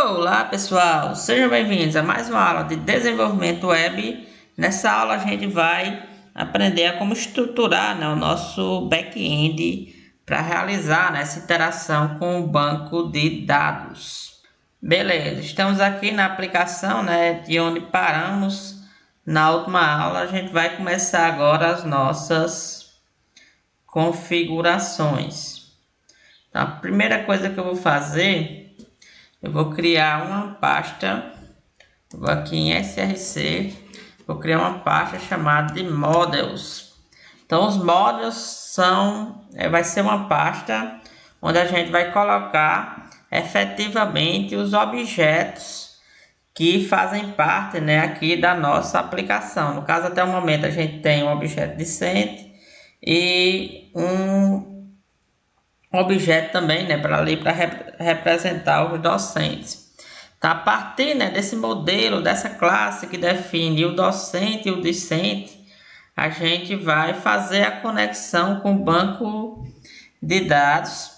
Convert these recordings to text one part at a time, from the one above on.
Olá pessoal, sejam bem-vindos a mais uma aula de desenvolvimento web. Nessa aula a gente vai aprender a como estruturar, o nosso back-end para realizar, essa interação com o banco de dados. Beleza, estamos aqui na aplicação, de onde paramos na última aula. A gente vai começar agora as nossas configurações. Então, a primeira coisa que eu vou fazer, eu vou criar uma pasta, vou aqui em src, vou criar uma pasta chamada de models. Então os models vai ser uma pasta onde a gente vai colocar efetivamente os objetos que fazem parte, aqui da nossa aplicação. No caso, até o momento a gente tem um objeto discente e um objeto também, para representar os docentes. Então, a partir, desse modelo, dessa classe que define o docente e o discente, a gente vai fazer a conexão com o banco de dados,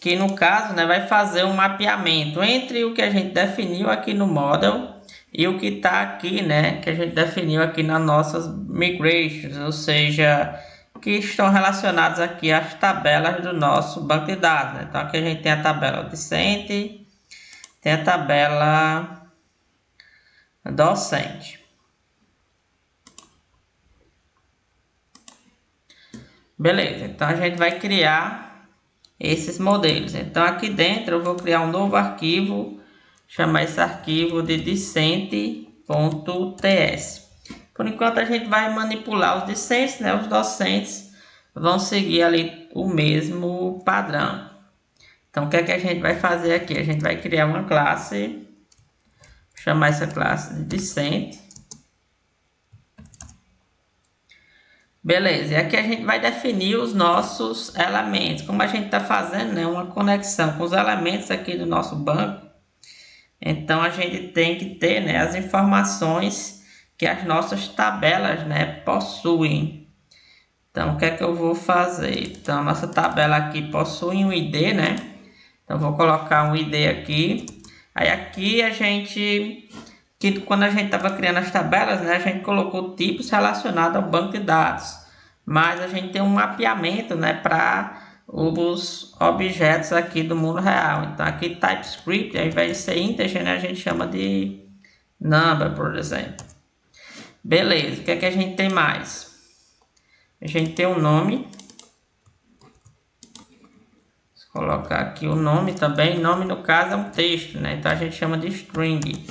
que no caso, vai fazer um mapeamento entre o que a gente definiu aqui no model e o que está aqui, que a gente definiu aqui nas nossas migrations, ou seja, que estão relacionados aqui às tabelas do nosso banco de dados. Então aqui a gente tem a tabela discente, tem a tabela docente. Beleza, então a gente vai criar esses modelos. Então aqui dentro eu vou criar um novo arquivo, chamar esse arquivo de discente.ts. Por enquanto a gente vai manipular os discentes, os docentes vão seguir ali o mesmo padrão. Então o que é que a gente vai fazer aqui? A gente vai criar uma classe, chamar essa classe de discente. Beleza, e aqui a gente vai definir os nossos elementos. Como a gente está fazendo, uma conexão com os elementos aqui do nosso banco, então a gente tem que ter, as informações que as nossas tabelas, possuem. Então o que é que eu vou fazer? Então nossa tabela aqui possui um ID, Então vou colocar um ID aqui. Aí aqui quando a gente estava criando as tabelas, a gente colocou tipos relacionados ao banco de dados. Mas a gente tem um mapeamento, para os objetos aqui do mundo real. Então aqui TypeScript, ao invés de ser integer, a gente chama de number, por exemplo. Beleza, o que é que a gente tem mais? A gente tem um nome. Vou colocar aqui o nome também. Nome no caso é um texto, então a gente chama de string.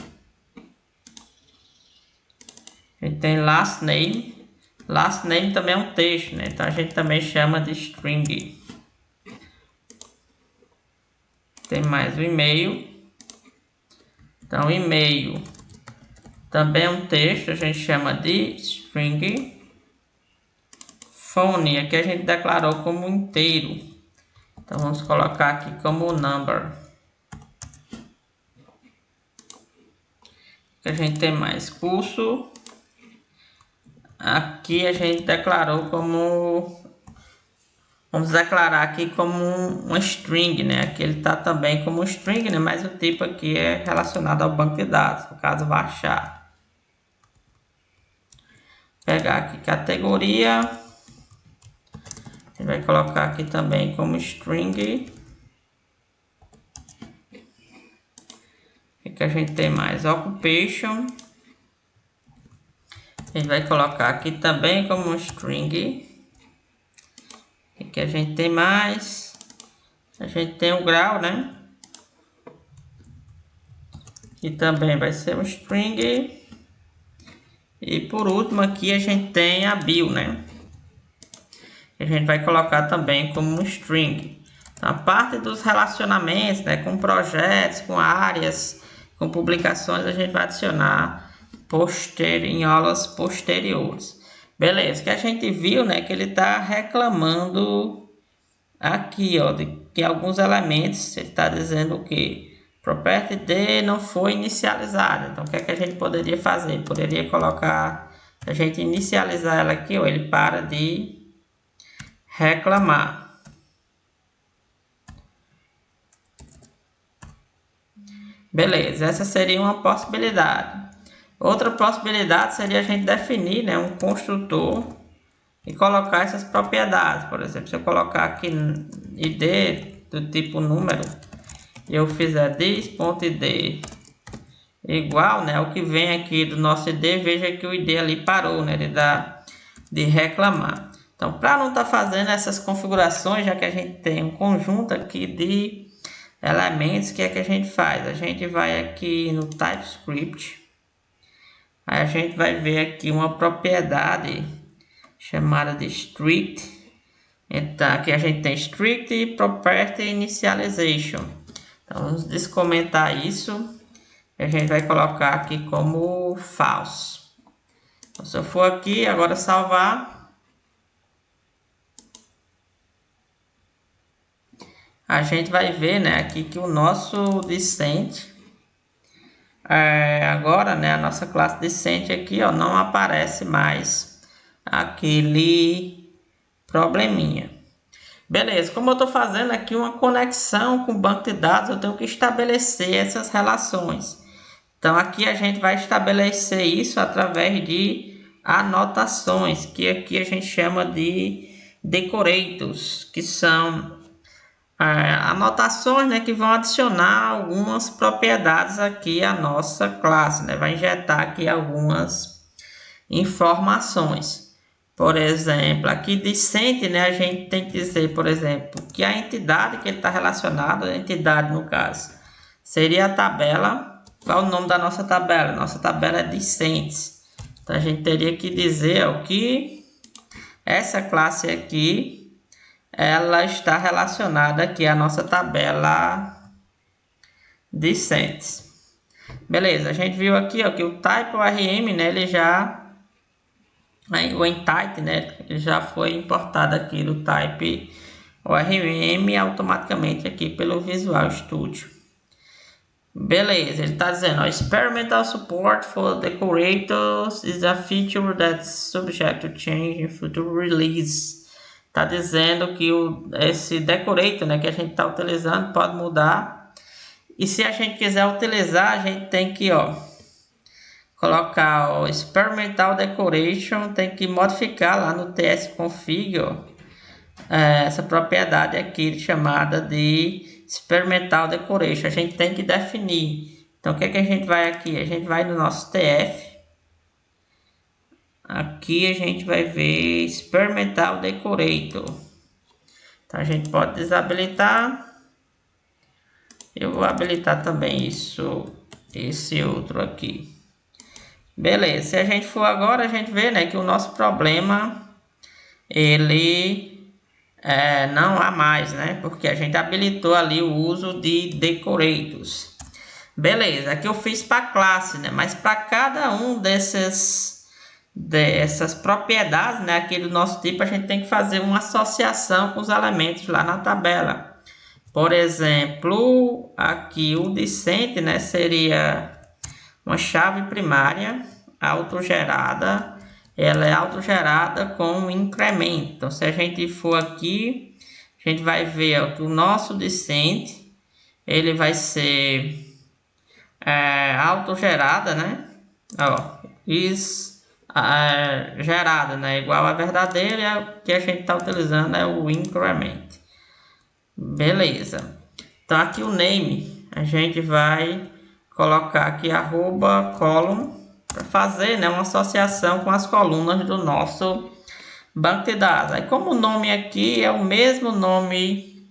A gente tem last name. Last name também é um texto, então a gente também chama de string. Tem mais o e-mail. Então e-mail também é um texto, a gente chama de string. Phone, aqui a gente declarou como inteiro. Então vamos colocar aqui como number. Que a gente tem mais curso. Aqui a gente declarou como, vamos declarar aqui como uma string, Aqui ele está também como string, mas o tipo aqui é relacionado ao banco de dados, no caso baixar. Pegar aqui categoria, a gente vai colocar aqui também como string. O que a gente tem mais? Occupation. A gente vai colocar aqui também como string. O que a gente tem mais? A gente tem o grau, que também vai ser um string. E por último aqui a gente tem a bio, que a gente vai colocar também como um string. Então, a parte dos relacionamentos, com projetos, com áreas, com publicações, a gente vai adicionar em aulas posteriores. Beleza, que a gente viu, que ele está reclamando aqui, de que alguns elementos, ele está dizendo o que? Property D não foi inicializada. Então, o que é que a gente poderia fazer? Poderia colocar, a gente inicializar ela aqui, ele para de reclamar. Beleza, essa seria uma possibilidade. Outra possibilidade seria a gente definir, né, um construtor e colocar essas propriedades. Por exemplo, se eu colocar aqui id do tipo número e eu fizer dis.id igual, né, o que vem aqui do nosso id, veja que o id ali parou, né, de reclamar. Então, para não estar fazendo essas configurações, já que a gente tem um conjunto aqui de elementos, o que é que a gente faz? A gente vai aqui no TypeScript, aí a gente vai ver aqui uma propriedade chamada de strict. Então, aqui a gente tem strict property initialization. Então, vamos descomentar isso. A gente vai colocar aqui como false. Então, se eu for aqui, agora salvar, a gente vai ver, né, aqui que o nosso Decent, agora, né, a nossa classe Decent aqui, ó, não aparece mais aquele probleminha. Beleza, como eu estou fazendo aqui uma conexão com o banco de dados, eu tenho que estabelecer essas relações. Então aqui a gente vai estabelecer isso através de anotações, que aqui a gente chama de decorators, que são anotações, né, que vão adicionar algumas propriedades aqui à nossa classe, né, vai injetar aqui algumas informações. Por exemplo, aqui Decent, né, a gente tem que dizer, por exemplo, que a entidade que ele está relacionado, a entidade no caso, seria a tabela. Qual é o nome da nossa tabela? Nossa tabela é Decents. Então a gente teria que dizer ó, que essa classe aqui, ela está relacionada aqui à nossa tabela Decents. Beleza, a gente viu aqui ó, que o type ORM, né, ele já o entity, né, já foi importado aqui do type ORM automaticamente aqui pelo Visual Studio. Beleza, ele está dizendo, experimental support for decorators is a feature that's subject to change in future release. Está dizendo que esse decorator, né, que a gente está utilizando pode mudar. E se a gente quiser utilizar, a gente tem que, ó, colocar o experimental decoration, tem que modificar lá no tsconfig, ó, essa propriedade aqui chamada de experimental decoration. A gente tem que definir. Então o que é que a gente vai aqui? A gente vai no nosso tf. Aqui a gente vai ver experimental decorator. Então a gente pode desabilitar. Eu vou habilitar também esse outro aqui. Beleza, se a gente for agora, a gente vê, né, que o nosso problema, ele não há mais, né, porque a gente habilitou ali o uso de decorators. Beleza, aqui eu fiz para classe, né, mas para cada um dessas propriedades, né, aqui do nosso tipo, a gente tem que fazer uma associação com os elementos lá na tabela. Por exemplo, aqui o Decent, né, seria uma chave primária autogerada, ela é autogerada com um incremento. Então, se a gente for aqui, a gente vai ver ó, que o nosso Decent, ele vai ser autogerada, né? Ó, gerada, né? Igual a verdadeira, e o que a gente está utilizando é o increment. Beleza. Então, aqui o name, a gente vai colocar aqui @column para fazer, né, uma associação com as colunas do nosso banco de dados. Aí como o nome aqui é o mesmo nome,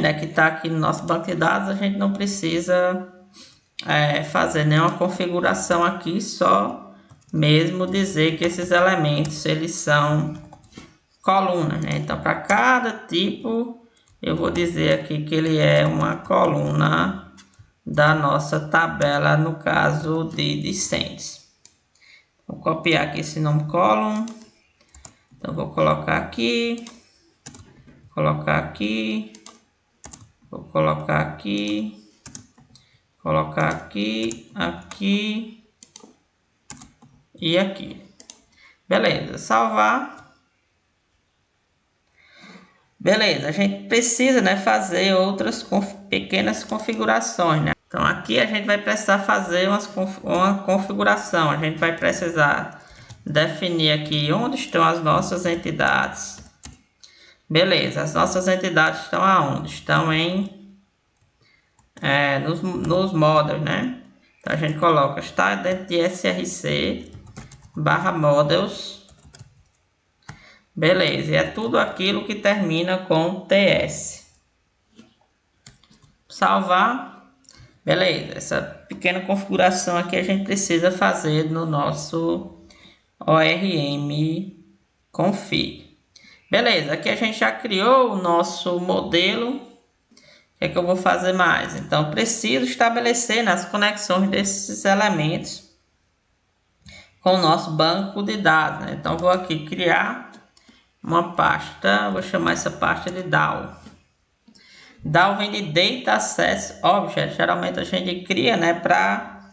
né, que está aqui no nosso banco de dados, a gente não precisa fazer nenhuma configuração aqui, só mesmo dizer que esses elementos eles são colunas, né? Então para cada tipo eu vou dizer aqui que ele é uma coluna da nossa tabela, no caso de Decents. Vou copiar aqui esse nome column. Então vou colocar aqui, colocar aqui, vou colocar aqui, colocar aqui, aqui e aqui. Beleza, salvar. Beleza, a gente precisa, né, fazer outras pequenas configurações, né? Então aqui a gente vai precisar fazer uma configuração. A gente vai precisar definir aqui onde estão as nossas entidades. Beleza, as nossas entidades estão aonde? Estão nos models, né? Então a gente coloca, está dentro de src barra models. Beleza, e é tudo aquilo que termina com ts. Salvar. Beleza, essa pequena configuração aqui a gente precisa fazer no nosso ORM config. Beleza, aqui a gente já criou o nosso modelo. O que é que eu vou fazer mais? Então, preciso estabelecer nas conexões desses elementos com o nosso banco de dados, né? Então, vou aqui criar uma pasta, vou chamar essa pasta de DAO. DAO vem de Data Access Object. Geralmente a gente cria, né, para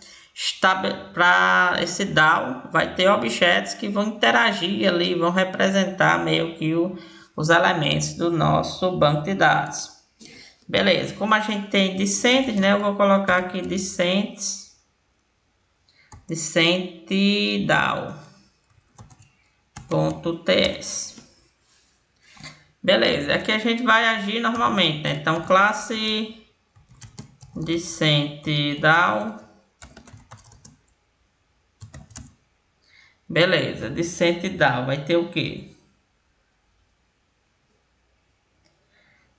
esse DAO vai ter objetos que vão interagir ali, vão representar meio que os elementos do nosso banco de dados. Beleza, como a gente tem discentes, né, eu vou colocar aqui discent DAO.ts. Beleza, aqui a gente vai agir normalmente, né? Então, classe Decent DAO. Beleza, Decent DAO vai ter o quê?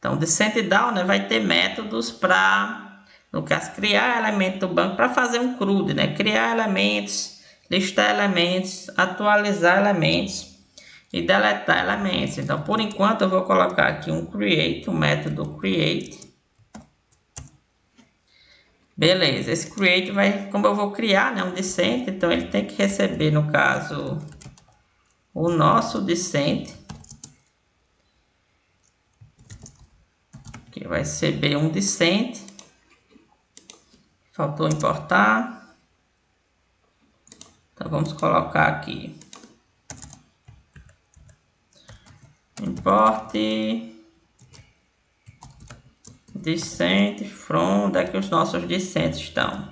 Então, Decent DAO, né, vai ter métodos para, no caso, criar elementos do banco para fazer um CRUD, né? Criar elementos, listar elementos, atualizar elementos e deletar elementos. Então, por enquanto, eu vou colocar aqui um create, um método create. Beleza, esse create vai, como eu vou criar, né, um decent, então ele tem que receber, no caso, o nosso decent, que vai receber um decent. Faltou importar. Então vamos colocar aqui import decent from, onde é que os nossos decents estão?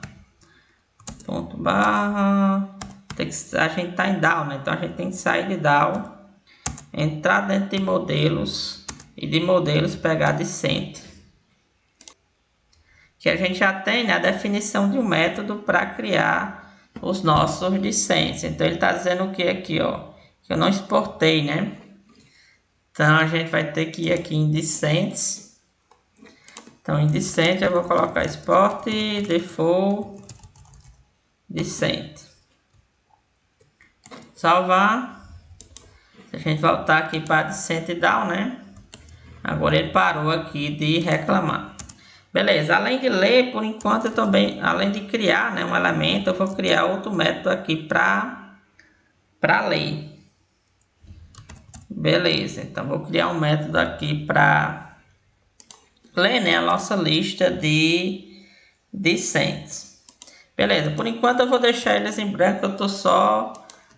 Ponto barra, a gente está em DAO, né? Então a gente tem que sair de DAO, entrar dentro de modelos e de modelos pegar decent, que a gente já tem, né, a definição de um método para criar os nossos decents. Então ele está dizendo o que aqui, ó, que eu não exportei, né? Então a gente vai ter que ir aqui em decents. Então em decent eu vou colocar export default decent. Salvar. Se a gente voltar aqui para decent down, né? Agora ele parou aqui de reclamar. Beleza, além de ler, por enquanto eu também, além de criar, né, um elemento, eu vou criar outro método aqui para ler. Beleza, então vou criar um método aqui para ler, né, a nossa lista de decents. Beleza, por enquanto eu vou deixar eles em branco, eu estou só,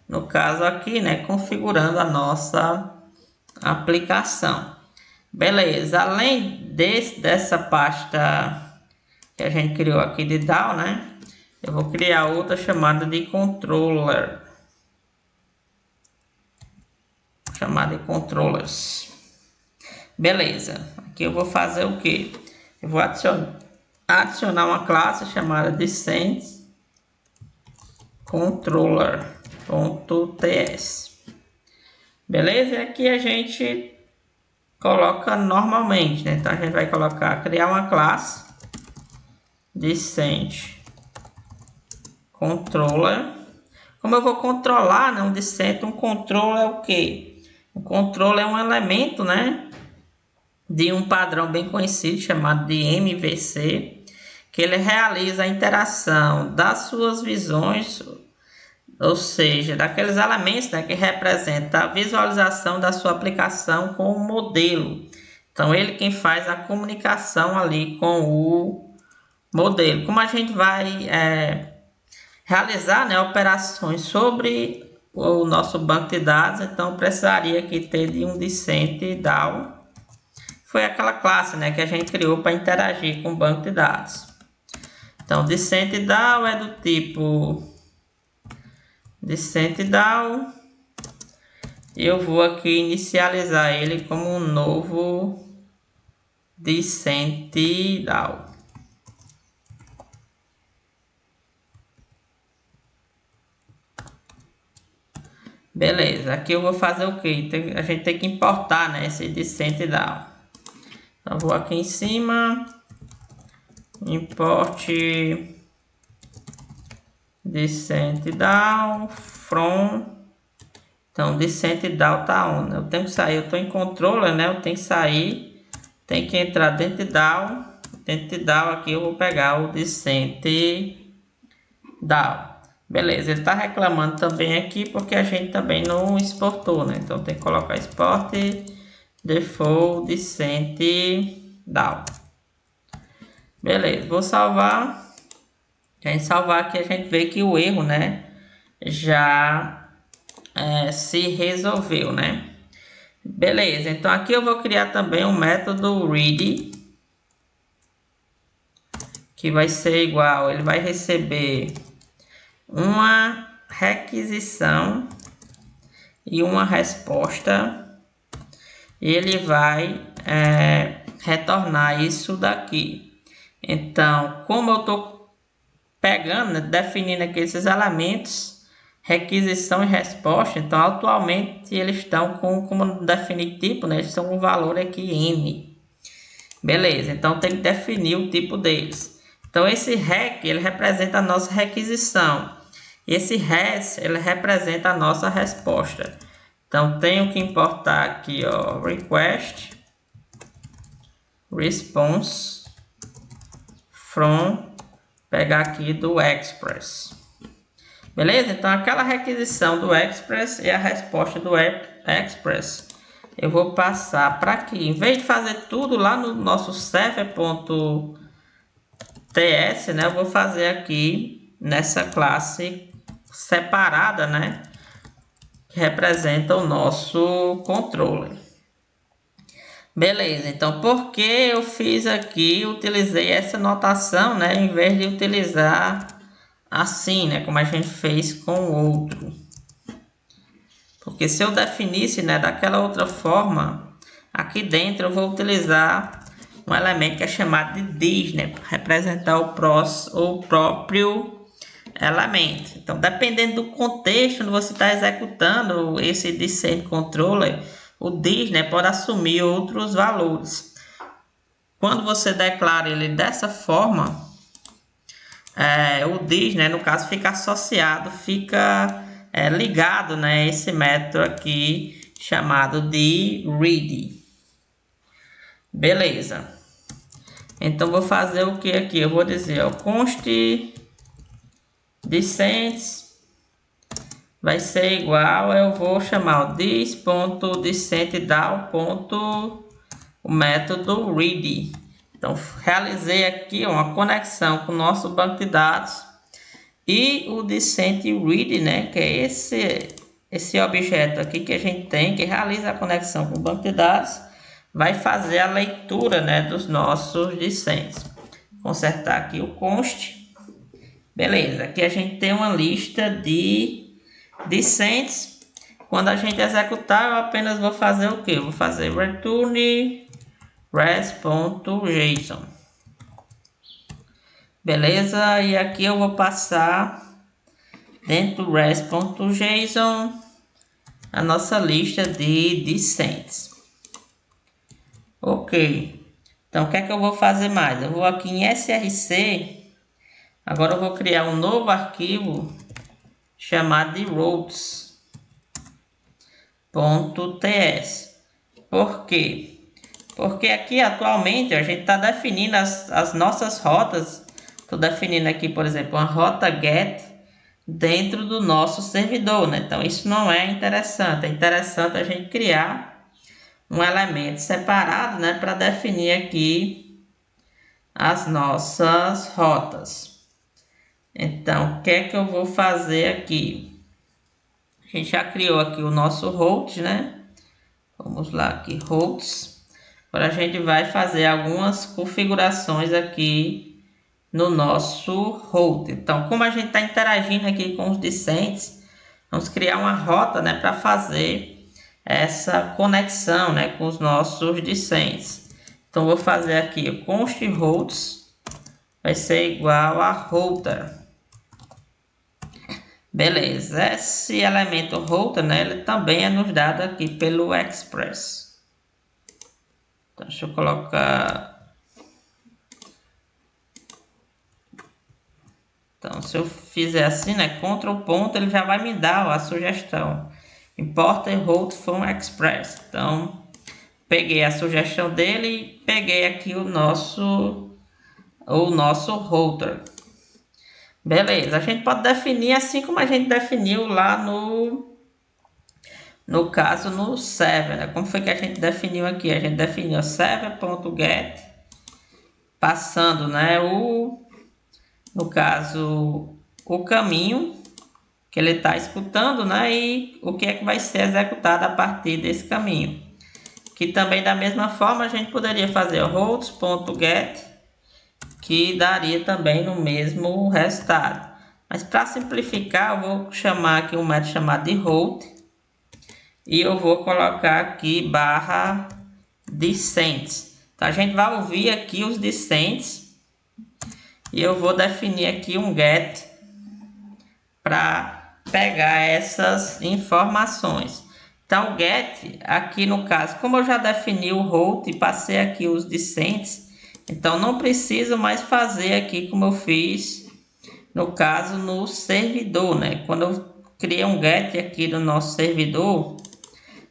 no caso aqui, né, configurando a nossa aplicação. Beleza, além dessa pasta que a gente criou aqui de DAO, né, eu vou criar outra chamada de controller. Chamada de controllers. Beleza, aqui eu vou fazer o que? Eu vou adicionar uma classe chamada decent controller.ts. Beleza? E aqui a gente coloca normalmente, né? Então a gente vai criar uma classe decent controller. Como eu vou controlar, né, um decent, um controller é o que? O controller é um elemento, né, de um padrão bem conhecido chamado de MVC, que ele realiza a interação das suas visões, ou seja, daqueles elementos, né, que representam a visualização da sua aplicação com o modelo. Então, ele quem faz a comunicação ali com o modelo. Como a gente vai realizar, né, operações sobre o nosso banco de dados, então precisaria aqui ter de um decent DAO foi aquela classe, né, que a gente criou para interagir com o banco de dados. Então, DecentDAO é do tipo DecentDAO. Eu vou aqui inicializar ele como um novo DecentDAO. Beleza, aqui eu vou fazer o que? A gente tem que importar, né, esse DecentDAO. Então, vou aqui em cima, import DecentDAO from. Então, DecentDAO tá on. Eu tenho que sair, eu estou em controller, né? Eu tenho que sair, tem que entrar dentro de DAO. Dentro de DAO aqui eu vou pegar o DecentDAO. Beleza, ele está reclamando também aqui porque a gente também não exportou, né? Então tem que colocar export default DecentDAO. Beleza, vou salvar. A gente salvar aqui, a gente vê que o erro, né, já se resolveu, né? Beleza, então aqui eu vou criar também um método read, que vai ser igual, ele vai receber uma requisição e uma resposta, e ele vai retornar isso daqui. Então, como eu estou pegando, né, definindo aqui esses elementos, requisição e resposta, então atualmente eles estão como definir tipo, né, eles estão com um valor aqui n. Beleza, então tem que definir o tipo deles. Então esse rec ele representa a nossa requisição. Esse res ele representa a nossa resposta. Então tenho que importar aqui, ó, request response from, pegar aqui do express. Beleza? Então aquela requisição do express e a resposta do express eu vou passar para aqui. Em vez de fazer tudo lá no nosso server.ts, né, eu vou fazer aqui nessa classe separada, né, que representa o nosso controller. Beleza, então por que eu fiz aqui, utilizei essa notação, né, em vez de utilizar assim, né, como a gente fez com o outro? Porque se eu definisse, né, daquela outra forma, aqui dentro eu vou utilizar um elemento que é chamado de dis, né, para representar o próprio elemento. Então, dependendo do contexto onde você está executando esse decent controller, o dis, né, pode assumir outros valores. Quando você declara ele dessa forma, o dis, né, no caso, fica associado, fica ligado, né, esse método aqui chamado de read. Beleza. Então vou fazer o que aqui? Eu vou dizer, ó, const decent vai ser igual, eu vou chamar o dis.decentDAO. O método read. Então realizei aqui uma conexão com o nosso banco de dados e o DecentRead, né, que é esse objeto aqui que a gente tem, que realiza a conexão com o banco de dados, vai fazer a leitura, né, dos nossos decents. Consertar aqui o const. Beleza, aqui a gente tem uma lista de decents. Quando a gente executar, eu apenas vou fazer o que? Eu vou fazer return res.json. Beleza, e aqui eu vou passar dentro do res.json a nossa lista de decents. Ok, então o que é que eu vou fazer mais? Eu vou aqui em src, agora eu vou criar um novo arquivo chamado de routes.ts. Por quê? Porque aqui atualmente a gente está definindo as nossas rotas. Estou definindo aqui, por exemplo, uma rota get dentro do nosso servidor, né? Então isso não é interessante. É interessante a gente criar um elemento separado, né, para definir aqui as nossas rotas. Então o que é que eu vou fazer aqui? A gente já criou aqui o nosso route, né? Vamos lá aqui, routes. Agora a gente vai fazer algumas configurações aqui no nosso router. Então, como a gente está interagindo aqui com os discentes, vamos criar uma rota, né, para fazer essa conexão, né, com os nossos discentes. Então, vou fazer aqui o const routes vai ser igual a router. Beleza, esse elemento router, né, ele também é nos dado aqui pelo Express. Então, deixa eu colocar. Então, se eu fizer assim, né, Ctrl ponto, ele já vai me dar, ó, a sugestão. Import route from Express. Então, peguei a sugestão dele e peguei aqui o nosso router. Beleza, a gente pode definir assim como a gente definiu lá no caso no server, né? Como foi que a gente definiu aqui? A gente definiu server.get passando, né, no caso o caminho que ele está escutando, né, e o que é que vai ser executado a partir desse caminho. Que também da mesma forma a gente poderia fazer o routes.get, que daria também no mesmo resultado. Mas para simplificar, eu vou chamar aqui um método chamado de route e eu vou colocar aqui barra discents. Então a gente vai ouvir aqui os discents e eu vou definir aqui um get para pegar essas informações. Então o get aqui no caso, como eu já defini o route e passei aqui os discents, então não preciso mais fazer aqui como eu fiz no caso no servidor, né? Quando eu criei um get aqui do nosso servidor,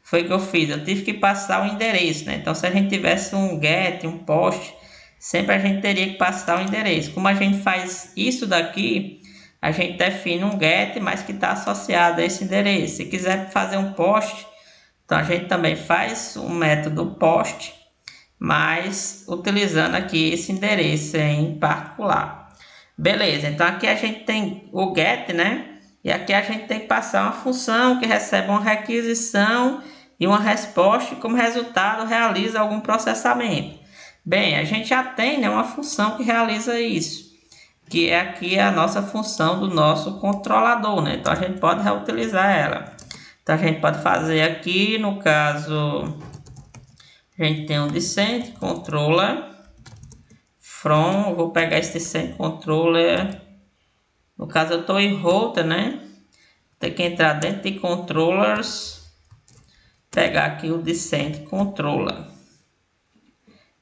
foi o que eu fiz, eu tive que passar o endereço, né? Então se a gente tivesse um get, um post, sempre a gente teria que passar o endereço. Como a gente faz isso daqui, a gente define um get, mas que está associado a esse endereço. Se quiser fazer um post, então a gente também faz um método post, mas utilizando aqui esse endereço em particular. Beleza, então aqui a gente tem o get, né? E aqui a gente tem que passar uma função que recebe uma requisição e uma resposta e como resultado realiza algum processamento. Bem, a gente já tem, né, uma função que realiza isso, que é aqui a nossa função do nosso controlador, né? Então a gente pode reutilizar ela. Então a gente pode fazer aqui, no caso, a gente tem um discent controller from, eu vou pegar esse discent controller, no caso eu estou em router, né? Tem que entrar dentro de controllers, pegar aqui o discent controller.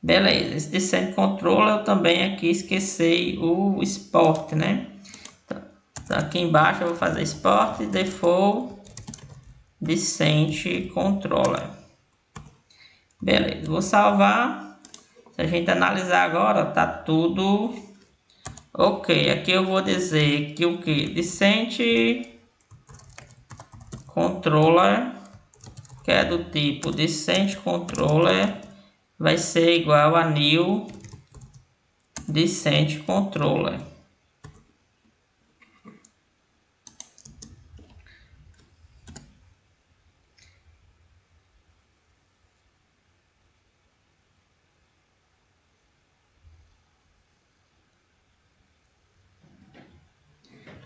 Beleza, esse discent controller eu também aqui esqueci o export, né? Então aqui embaixo eu vou fazer export default discent controller. Beleza, vou salvar. Se a gente analisar agora, tá tudo ok. Aqui eu vou dizer que o que? Discent controller, que é do tipo discent controller, vai ser igual a new discent controller.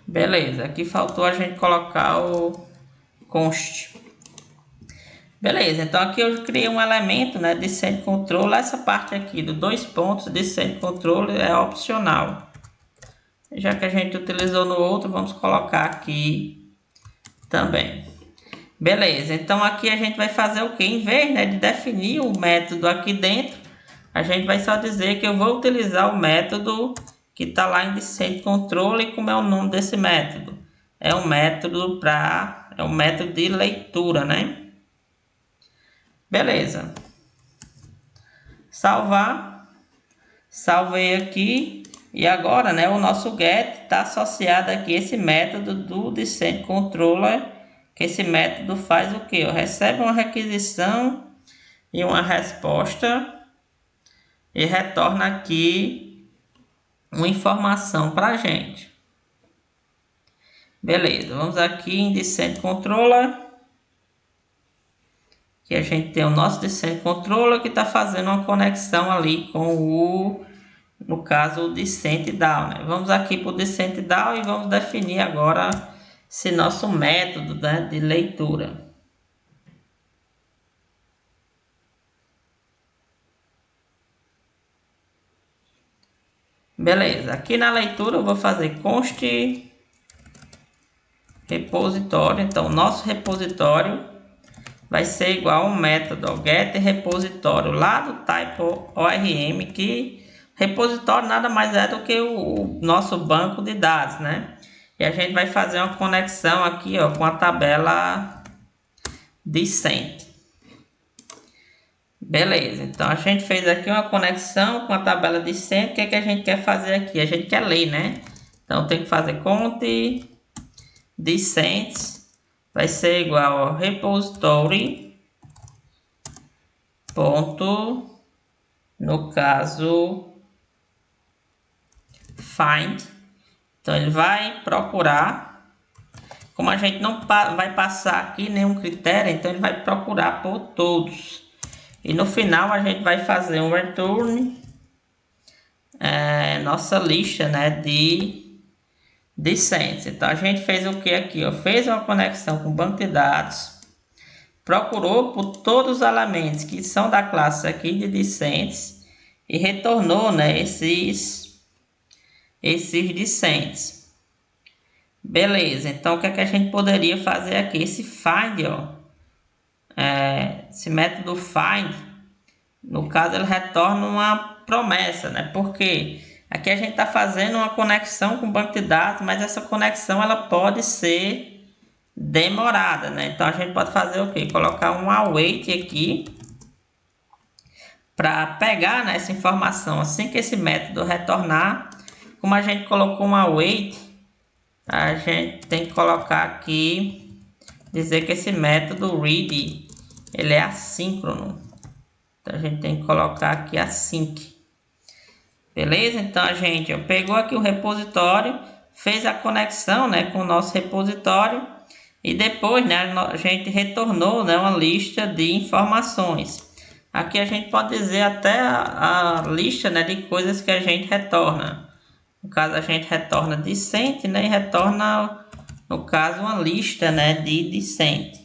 Beleza, aqui faltou a gente colocar o const. Beleza, então aqui eu criei um elemento, né, de discent controller. Essa parte aqui do 2 pontos de discent controller é opcional. Já que a gente utilizou no outro, vamos colocar aqui também. Beleza, então aqui a gente vai fazer o que? Em vez, né, de definir o método aqui dentro, a gente vai só dizer que eu vou utilizar o método que está lá em discent controller. E como é o nome desse método? É um método de leitura, né? Beleza. Salvar. Salvei aqui. E agora, né, o nosso get está associado aqui a esse método do discent controller. Que esse método faz o que? Recebe uma requisição e uma resposta e retorna aqui uma informação para a gente. Beleza, vamos aqui em discent controller. que a gente tem o nosso Descent Controller que está fazendo uma conexão ali com o, no caso, o Descent Down, né? Vamos aqui para o Descent Down e vamos definir agora esse nosso método, né, de leitura. Beleza, aqui na leitura eu vou fazer const repositório. Então, nosso repositório vai ser igual ao método get repositório lá do type ORM, que repositório nada mais é do que o nosso banco de dados, né? E a gente vai fazer uma conexão aqui, ó, com a tabela Descent. Beleza, então a gente fez aqui uma conexão com a tabela Descent. O que é que a gente quer fazer aqui? A gente quer ler, né? Então tem que fazer cont Descent vai ser igual ao repository ponto, no caso find. Então ele vai procurar, como a gente não vai passar aqui nenhum critério, então ele vai procurar por todos. E no final a gente vai fazer um return nossa lista, né, de Descent. Então a gente fez o que aqui, ó? Fez uma conexão com o banco de dados, procurou por todos os elementos que são da classe aqui de Descents e retornou, né, esses Descents. Beleza, então o que é que a gente poderia fazer aqui? Esse find, ó, esse método find, no caso ele retorna uma promessa, né? Porque aqui a gente está fazendo uma conexão com o banco de dados, mas essa conexão ela pode ser demorada, né? Então a gente pode fazer o que? Colocar um await aqui para pegar, né, essa informação assim que esse método retornar. Como a gente colocou um await, a gente tem que colocar aqui, dizer que esse método read ele é assíncrono. Então a gente tem que colocar aqui async. Beleza? Então a gente pegou aqui o repositório, fez a conexão, né, com o nosso repositório e depois, né, a gente retornou, né, uma lista de informações. Aqui a gente pode dizer até a lista, né, de coisas que a gente retorna. No caso a gente retorna Descent, né, e retorna, no caso, uma lista, né, de Descent.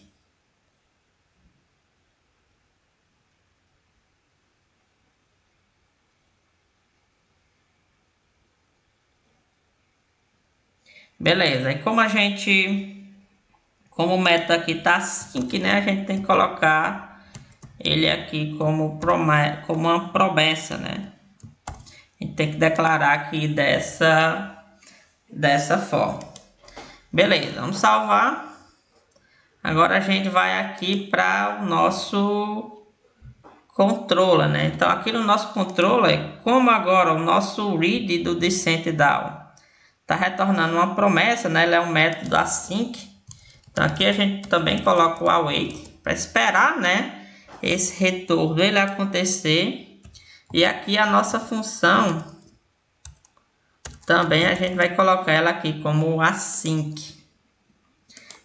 Beleza, e como o método aqui tá async, né, a gente tem que colocar ele aqui como uma promessa, né? A gente tem que declarar aqui dessa forma. Beleza, vamos salvar. Agora a gente vai aqui para o nosso controller, né? Então aqui no nosso controller, como agora o nosso read do Descent Down está retornando uma promessa, né? Ele é um método async. Então aqui a gente também coloca o await para esperar, né, esse retorno ele acontecer. E aqui a nossa função também a gente vai colocar ela aqui como async.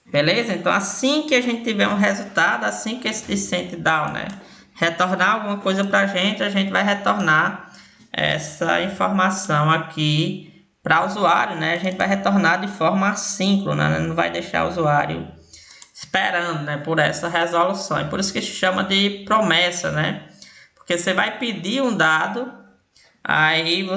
Beleza? Então assim que a gente tiver um resultado, assim que esse Descent Down, né, retornar alguma coisa para a gente vai retornar essa informação aqui para o usuário, né? A gente vai retornar de forma assíncrona, né? Não vai deixar o usuário esperando, né, por essa resolução. E por isso que se chama de promessa, né? Porque você vai pedir um dado, aí o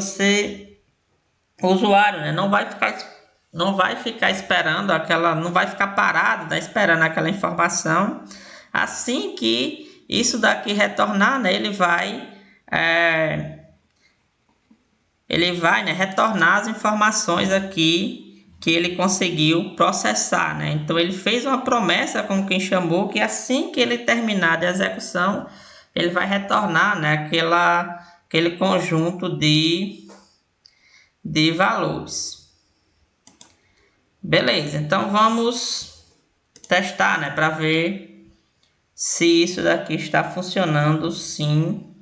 usuário, né, não vai ficar esperando aquela, não vai ficar parado, né, esperando aquela informação. Assim que isso daqui retornar, né, ele vai, né, retornar as informações aqui que ele conseguiu processar, né? Então ele fez uma promessa, como quem chamou, que assim que ele terminar a execução, ele vai retornar, né, aquele conjunto de valores. Beleza, então vamos testar, né, para ver se isso daqui está funcionando sim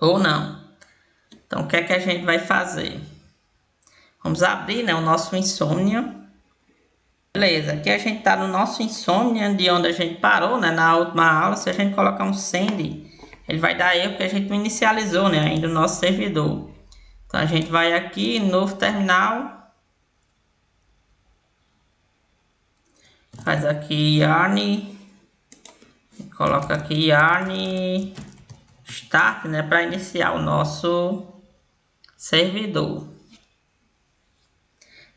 ou não. Então o que é que a gente vai fazer? Vamos abrir, né, o nosso Insomnia. Beleza, aqui a gente está no nosso Insomnia, de onde a gente parou, né, na última aula. Se a gente colocar um send, ele vai dar erro porque a gente não inicializou, né, ainda o nosso servidor. Então a gente vai aqui, novo terminal, faz aqui yarn, coloca aqui yarn start, né, para iniciar o nosso servidor.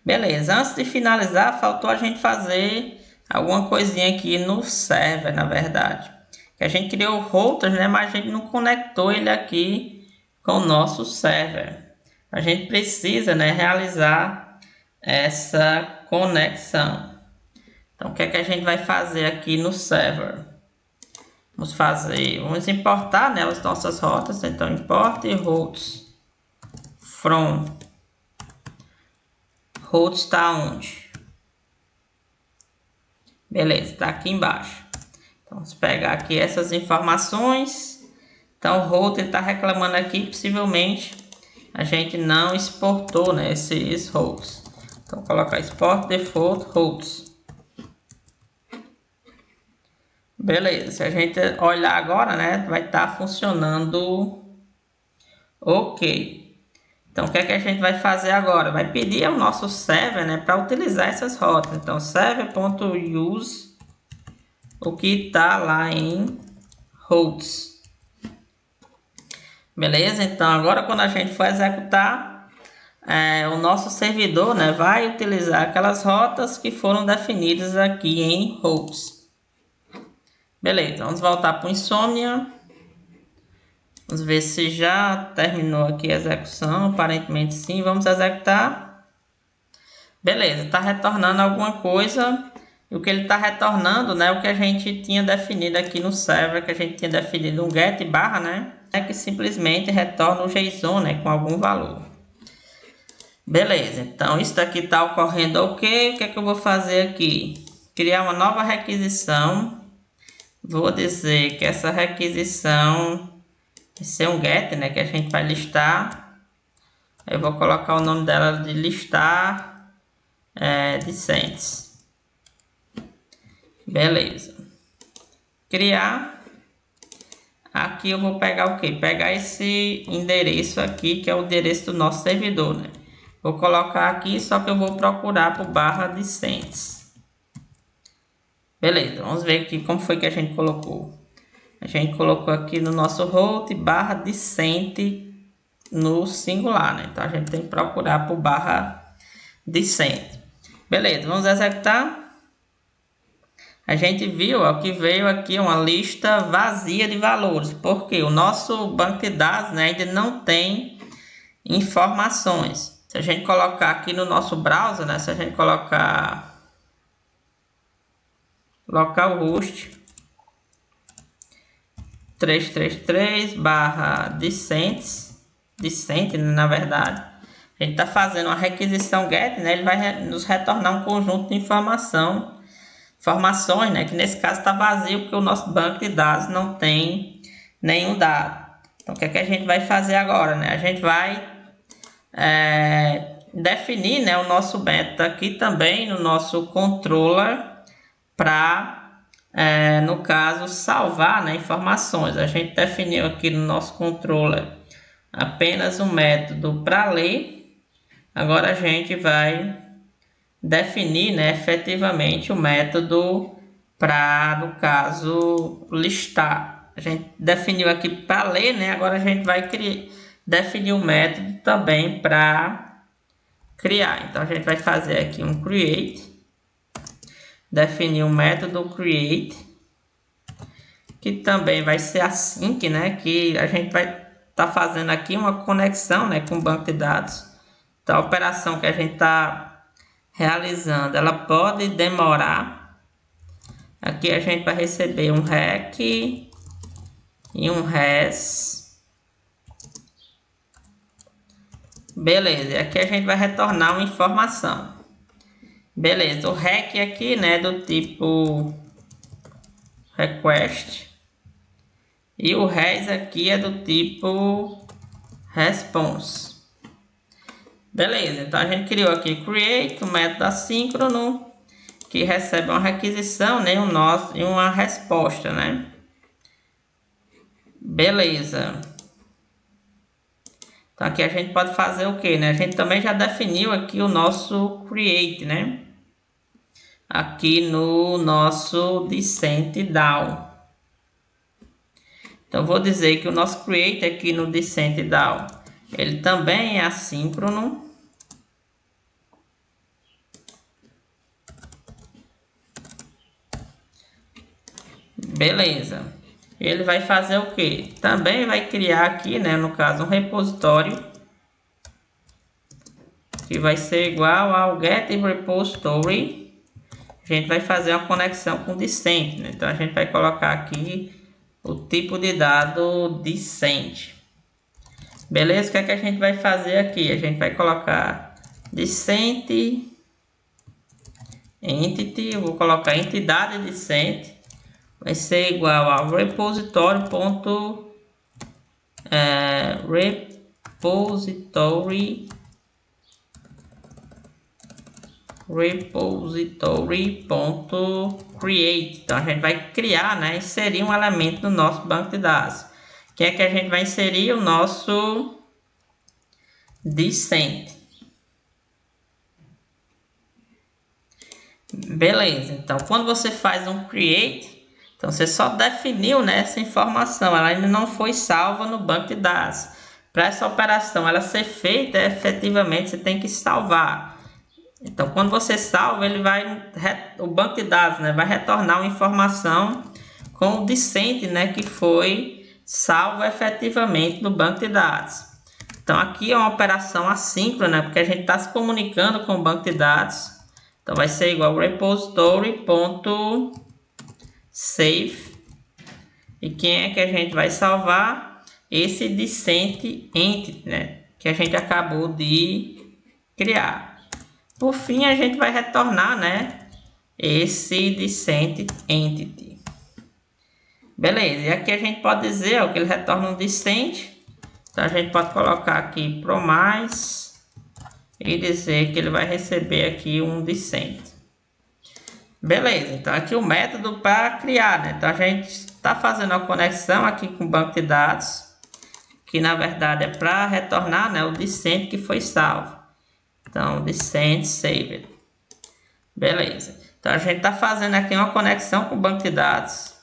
Beleza, antes de finalizar, faltou a gente fazer alguma coisinha aqui no server, na verdade. Que a gente criou o router, né, mas a gente não conectou ele aqui com o nosso server. A gente precisa, né, realizar essa conexão. Então, o que é que a gente vai fazer aqui no server? Vamos importar, né, as nossas rotas. Então, import routes from. Routes está onde? Beleza, está aqui embaixo. Então, vamos pegar aqui essas informações. Então, o router está reclamando aqui, possivelmente a gente não exportou, né, esses routes. Então, colocar export default routes. Beleza, se a gente olhar agora, né, vai estar funcionando ok. Então, o que é que a gente vai fazer agora? Vai pedir ao nosso server, né, para utilizar essas rotas. Então, server.use o que está lá em routes. Beleza? Então, agora quando a gente for executar, o nosso servidor, né, vai utilizar aquelas rotas que foram definidas aqui em routes. Beleza, vamos voltar para o Insomnia. Vamos ver se já terminou aqui a execução. Aparentemente sim. Vamos executar. Beleza, está retornando alguma coisa. E o que ele está retornando, né? O que a gente tinha definido aqui no server, que a gente tinha definido um get barra, né? É que simplesmente retorna o JSON, né? Com algum valor. Beleza, então isso daqui está ocorrendo ok. O que é que eu vou fazer aqui? Criar uma nova requisição. Vou dizer que essa requisição vai ser um get, né, que a gente vai listar. Eu vou colocar o nome dela de listar discentes. Beleza. Criar. Aqui eu vou pegar o que? Pegar esse endereço aqui, que é o endereço do nosso servidor, né? Vou colocar aqui, só que eu vou procurar por barra discentes. Beleza, vamos ver aqui como foi que a gente colocou. A gente colocou aqui no nosso route barra discente no singular, né? Então a gente tem que procurar por barra discente. Beleza, vamos executar. A gente viu ó, que veio aqui uma lista vazia de valores, porque o nosso banco de dados, né, ainda não tem informações. Se a gente colocar aqui no nosso browser, né, se a gente colocar localhost 333 barra discente, na verdade, a gente está fazendo uma requisição get, né, ele vai nos retornar um conjunto de informações, né, que nesse caso está vazio porque o nosso banco de dados não tem nenhum dado. Então, o que é que a gente vai fazer agora, né? A gente vai definir, né, o nosso método aqui também no nosso controller para, no caso, salvar, né, informações. A gente definiu aqui no nosso controller apenas um método para ler. Agora a gente vai definir, né, efetivamente o método para, no caso, listar. A gente definiu aqui para ler, né? Agora a gente vai definir o método também para criar. Então a gente vai fazer aqui um create, definir o método create, que também vai ser async, né? Que a gente vai estar fazendo aqui uma conexão, né, com o banco de dados. Então a operação que a gente está realizando, ela pode demorar. Aqui a gente vai receber um rec e um res. Beleza, e aqui a gente vai retornar uma informação. Beleza, o rec aqui, né, do tipo request, e o res aqui é do tipo response. Beleza, então a gente criou aqui create, um método assíncrono, que recebe uma requisição, né, e uma resposta, né? Beleza. Então aqui a gente pode fazer o que, né? A gente também já definiu aqui o nosso create, né? Aqui no nosso Descent Down. Então vou dizer que o nosso create aqui no Descent Down, ele também é assíncrono. Beleza. Ele vai fazer o que? Também vai criar aqui, né, no caso, um repositório que vai ser igual ao get repository. A gente vai fazer uma conexão com o Descent, né? Então a gente vai colocar aqui o tipo de dado Descent. Beleza? O que é que a gente vai fazer aqui? A gente vai colocar Descent entity, eu vou colocar entidade Descent, vai ser igual ao repository.create. Então a gente vai criar, né, inserir um elemento no nosso banco de dados. Que é que a gente vai inserir o nosso Descent. Beleza, então quando você faz um create, então você só definiu, né, essa informação, ela ainda não foi salva no banco de dados. Para essa operação ela ser feita, efetivamente você tem que salvar. Então quando você salva, o banco de dados, né, vai retornar uma informação com o Descent, né, que foi salvo efetivamente no banco de dados. Então aqui é uma operação assíncrona, porque a gente está se comunicando com o banco de dados. Então vai ser igual repository.save. E quem é que a gente vai salvar? Esse Descent entity, né, que a gente acabou de criar. Por fim, a gente vai retornar, né, esse Descent entity. Beleza, e aqui a gente pode dizer, ó, que ele retorna um Descent. Então a gente pode colocar aqui promise e dizer que ele vai receber aqui um Descent. Beleza, então aqui o método para criar, né? Então a gente está fazendo a conexão aqui com o banco de dados, que na verdade é para retornar, né, o Descent que foi salvo. Então Descent saved. Beleza, então a gente está fazendo aqui uma conexão com o banco de dados,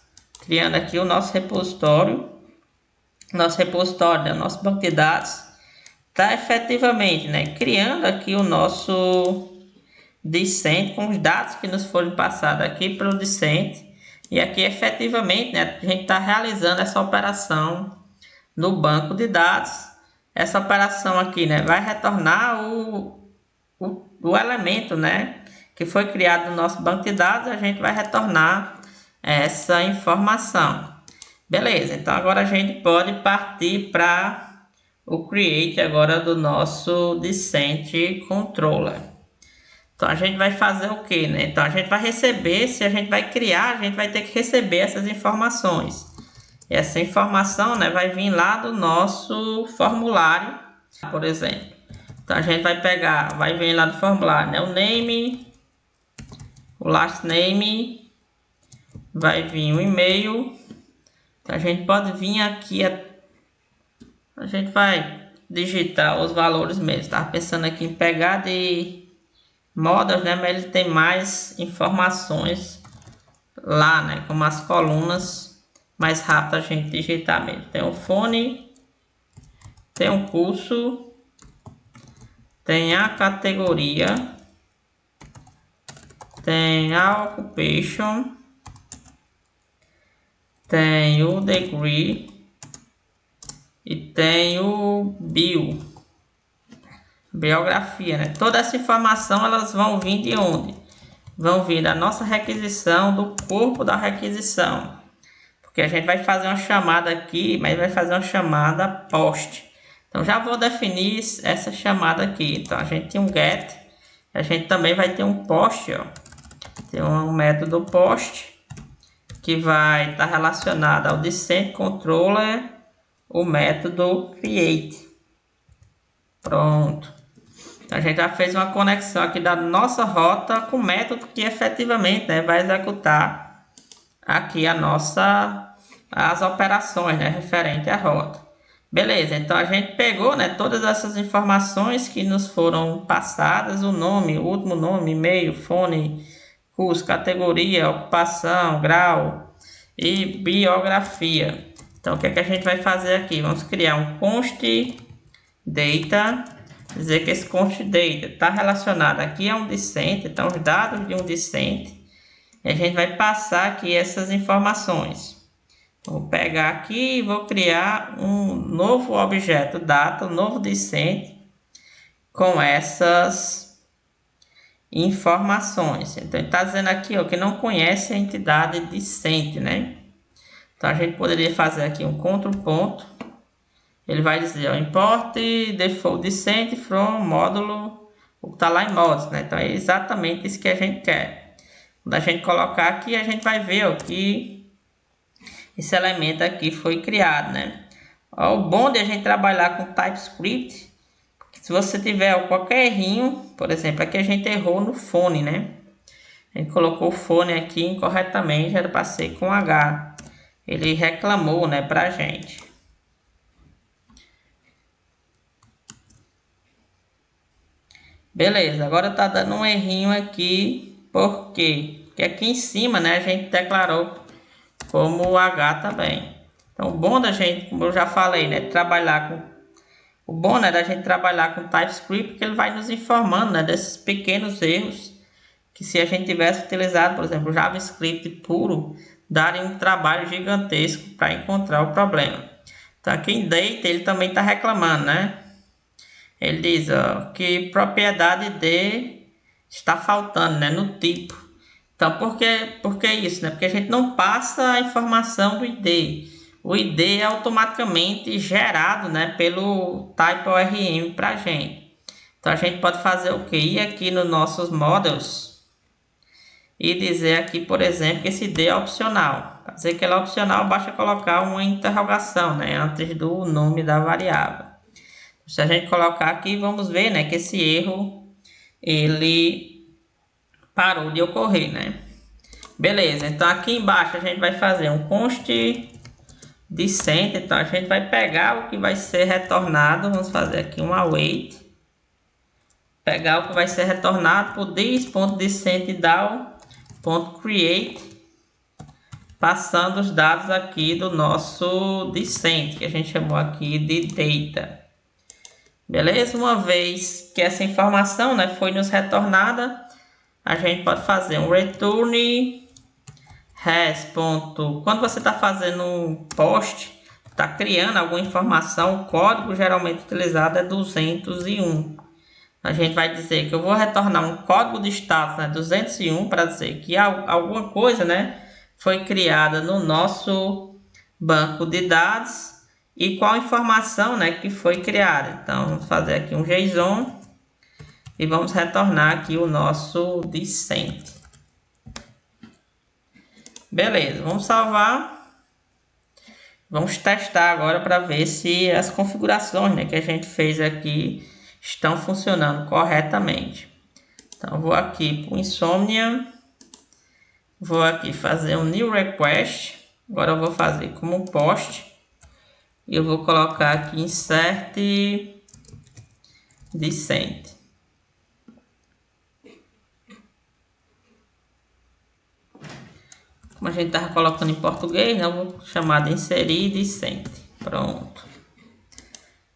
criando aqui o nosso repositório. Nosso repositório, né, o nosso banco de dados está efetivamente, né, criando aqui o nosso Descent com os dados que nos foram passados aqui pelo Descent. E aqui efetivamente, né, a gente está realizando essa operação no banco de dados. Essa operação aqui, né, vai retornar o elemento, né, que foi criado no nosso banco de dados. A gente vai retornar essa informação. Beleza, então agora a gente pode partir para o create agora do nosso Descent Controller. Então a gente vai fazer o que, né? Então a gente vai receber, se a gente vai criar, a gente vai ter que receber essas informações. Essa informação, né, vai vir lá do nosso formulário, por exemplo. Então a gente vai pegar, vai vir lá do formulário, né, o name, o last name, vai vir o e-mail. Então a gente pode vir aqui, a gente vai digitar os valores mesmo. Estava pensando aqui em pegar de models, né, mas ele tem mais informações lá, né, como as colunas, mais rápido a gente digitar mesmo. Tem o fone, tem o curso, tem a categoria, tem a occupation, tem o degree e tem o biografia, né? Toda essa informação elas vão vir de onde? Vão vir da nossa requisição, do corpo da requisição. Porque a gente vai fazer uma chamada aqui, mas vai fazer uma chamada post. Então já vou definir essa chamada aqui. Então a gente tem um get, a gente também vai ter um post, ó. Tem um método post que vai estar relacionado ao Descent Controller, o método create. Pronto. Então a gente já fez uma conexão aqui da nossa rota com o método que efetivamente, né, vai executar aqui as operações, né, referente à rota. Beleza, então a gente pegou, né, todas essas informações que nos foram passadas, o nome, o último nome, e-mail, fone, curso, categoria, ocupação, grau e biografia. Então o que é que a gente vai fazer aqui? Vamos criar um const data, dizer que esse const data está relacionado aqui a um discente, então os dados de um discente, e a gente vai passar aqui essas informações. Vou pegar aqui e vou criar um novo objeto data, um novo discente com essas informações. Então ele está dizendo aqui, ó, que não conhece a entidade discente, né? Então a gente poderia fazer aqui um control ponto. Ele vai dizer, ó, import default discent from módulo, o que está lá em modos, né? Então é exatamente isso que a gente quer. Quando a gente colocar aqui, a gente vai ver, ó, que esse elemento aqui foi criado, né? O bom de a gente trabalhar com TypeScript, se você tiver qualquer errinho, por exemplo, aqui a gente errou no fone, né? A gente colocou o fone aqui incorretamente, era para ser com H. Ele reclamou, né, pra gente. Beleza, agora tá dando um errinho aqui, por quê? Porque aqui em cima, né, a gente declarou como o H também. Então, o bom da gente, como eu já falei, né, trabalhar com o bom, né, da gente trabalhar com TypeScript, porque ele vai nos informando, né, desses pequenos erros que se a gente tivesse utilizado, por exemplo, JavaScript puro, daria um trabalho gigantesco para encontrar o problema. Então, aqui em Data, ele também está reclamando, né? Ele diz, ó, que propriedade de está faltando, né, no tipo. Então, por que isso, né? Porque a gente não passa a informação do ID. O ID é automaticamente gerado, né, pelo TypeORM para a gente. Então, a gente pode fazer o quê? Ir aqui nos nossos models e dizer aqui, por exemplo, que esse ID é opcional. Para dizer que ele é opcional, basta colocar uma interrogação, né, antes do nome da variável. Se a gente colocar aqui, vamos ver, né, que esse erro ele parou de ocorrer, né? Beleza, então aqui embaixo a gente vai fazer um const discent, então a gente vai pegar o que vai ser retornado, vamos fazer aqui um await, pegar o que vai ser retornado por this.descent.down.create, passando os dados aqui do nosso discent, que a gente chamou aqui de data. Beleza? Uma vez que essa informação, né, foi nos retornada, a gente pode fazer um return res. Quando você está fazendo um post, está criando alguma informação, o código geralmente utilizado é 201. A gente vai dizer que eu vou retornar um código de status, né, 201, para dizer que alguma coisa, né, foi criada no nosso banco de dados e qual informação, né, que foi criada. Então, vamos fazer aqui um JSON e vamos retornar aqui o nosso discent. Beleza, vamos salvar. Vamos testar agora para ver se as configurações, né, que a gente fez aqui estão funcionando corretamente. Então, vou aqui para o Insomnia. Vou aqui fazer um new request. Agora eu vou fazer como um post. E eu vou colocar aqui insert discent. Como a gente estava colocando em português, né, eu vou chamar de inserir discent. Pronto.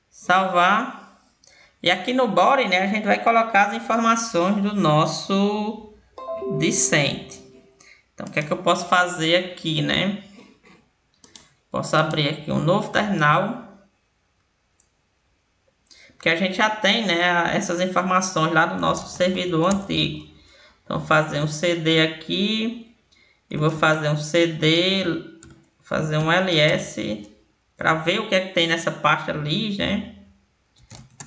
Salvar. E aqui no body, né, a gente vai colocar as informações do nosso discent. Então, o que é que eu posso fazer aqui, né? Posso abrir aqui um novo terminal. Porque a gente já tem, né, essas informações lá do nosso servidor antigo. Então, fazer um CD aqui. E vou fazer um CD, fazer um ls. Para ver o que é que tem nessa pasta lis, né?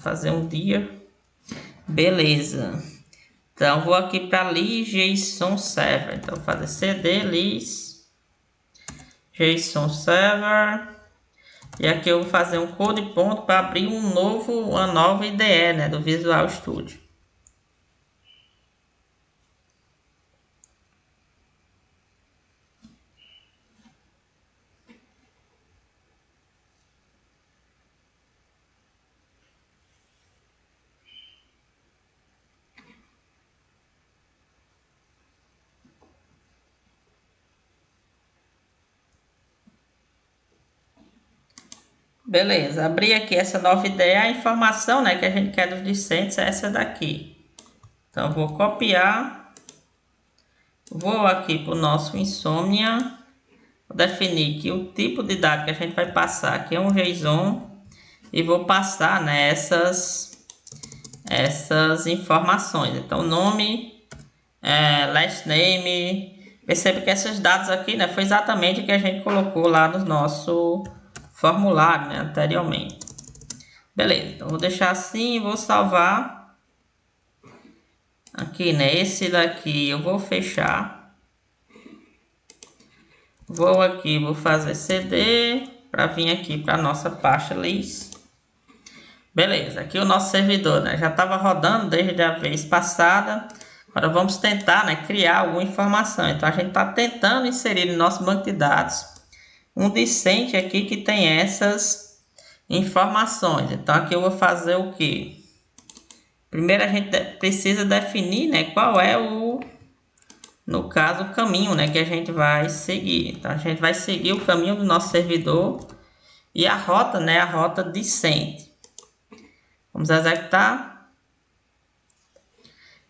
Fazer um dia. Beleza. Então, vou aqui para lis JSON Server. Então, vou fazer CD lis JSON Server. E aqui eu vou fazer um code ponto para abrir uma nova IDE, né, do Visual Studio. Beleza, abri aqui essa nova ideia, a informação, né, que a gente quer dos discentes é essa daqui. Então, vou copiar, vou aqui para o nosso Insomnia, vou definir que o tipo de dado que a gente vai passar aqui é um JSON e vou passar, né, essas informações. Então, nome, last name. Percebe que esses dados aqui, né, foi exatamente o que a gente colocou lá no nosso formulário, né, anteriormente. Beleza, então vou deixar assim e vou salvar aqui, né, esse daqui eu vou fechar. Vou aqui, vou fazer CD para vir aqui para nossa pasta list. Beleza, aqui o nosso servidor, né, já estava rodando desde a vez passada. Agora vamos tentar, né, criar alguma informação. Então a gente está tentando inserir no nosso banco de dados um discente aqui que tem essas informações. Então aqui eu vou fazer o que? Primeiro a gente precisa definir, né, qual é no caso, o caminho, né, que a gente vai seguir. Então a gente vai seguir o caminho do nosso servidor e a rota, né, a rota discente. Vamos executar.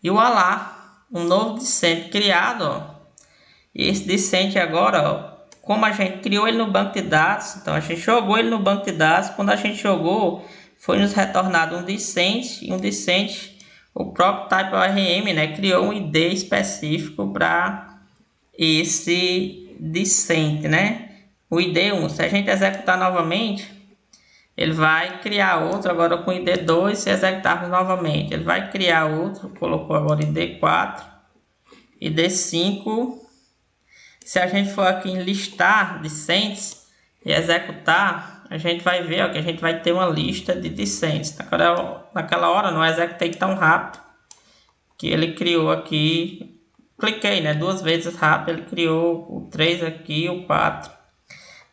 E o olá, um novo discente criado, ó. E esse discente agora, ó, como a gente criou ele no banco de dados, então a gente jogou ele no banco de dados. Quando a gente jogou, foi nos retornado um discente, e um discente, o próprio TypeORM, né, criou um ID específico para esse discente, né, o ID1. Se a gente executar novamente, ele vai criar outro agora com ID2. Se executarmos novamente, ele vai criar outro, colocou agora ID4, ID5. Se a gente for aqui em listar discentes e executar, a gente vai ver, ó, que a gente vai ter uma lista de discentes. Naquela hora não executei tão rápido que ele criou aqui. Cliquei, né, 2 vezes rápido, ele criou o 3 aqui, o 4.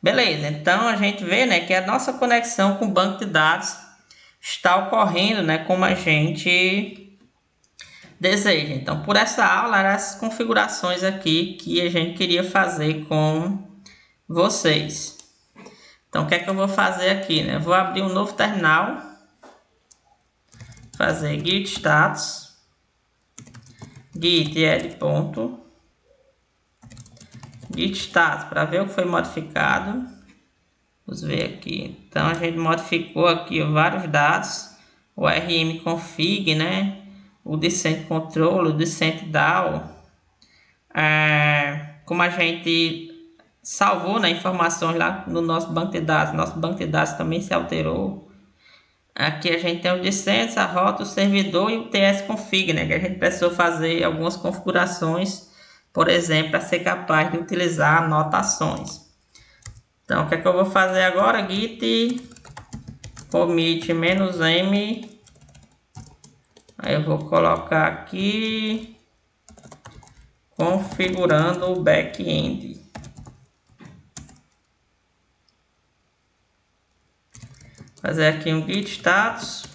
Beleza, então a gente vê, né, que a nossa conexão com o banco de dados está ocorrendo, né, como a gente deseja. Então, por essa aula, eram essas configurações aqui que a gente queria fazer com vocês. Então, o que é que eu vou fazer aqui, né? Eu vou abrir um novo terminal, fazer git status, git add ponto, git status para ver o que foi modificado. Vamos ver aqui. Então a gente modificou aqui vários dados, o rm config, né, o decent control, o decent DAO. Como a gente salvou, né, informações lá no nosso banco de dados também se alterou. Aqui a gente tem os decents, a rota, o servidor e o tsconfig, né, que a gente precisou fazer algumas configurações, por exemplo, para ser capaz de utilizar anotações. Então, o que é que eu vou fazer agora? Git commit -m. Aí eu vou colocar aqui configurando o back-end. Fazer aqui um git status.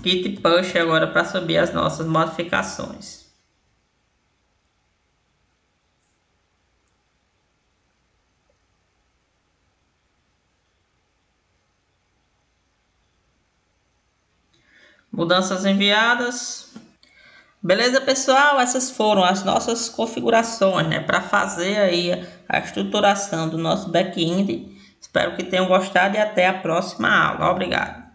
Git push agora para subir as nossas modificações. Mudanças enviadas. Beleza, pessoal? Essas foram as nossas configurações, né, para fazer aí a estruturação do nosso back-end. Espero que tenham gostado e até a próxima aula. Obrigado.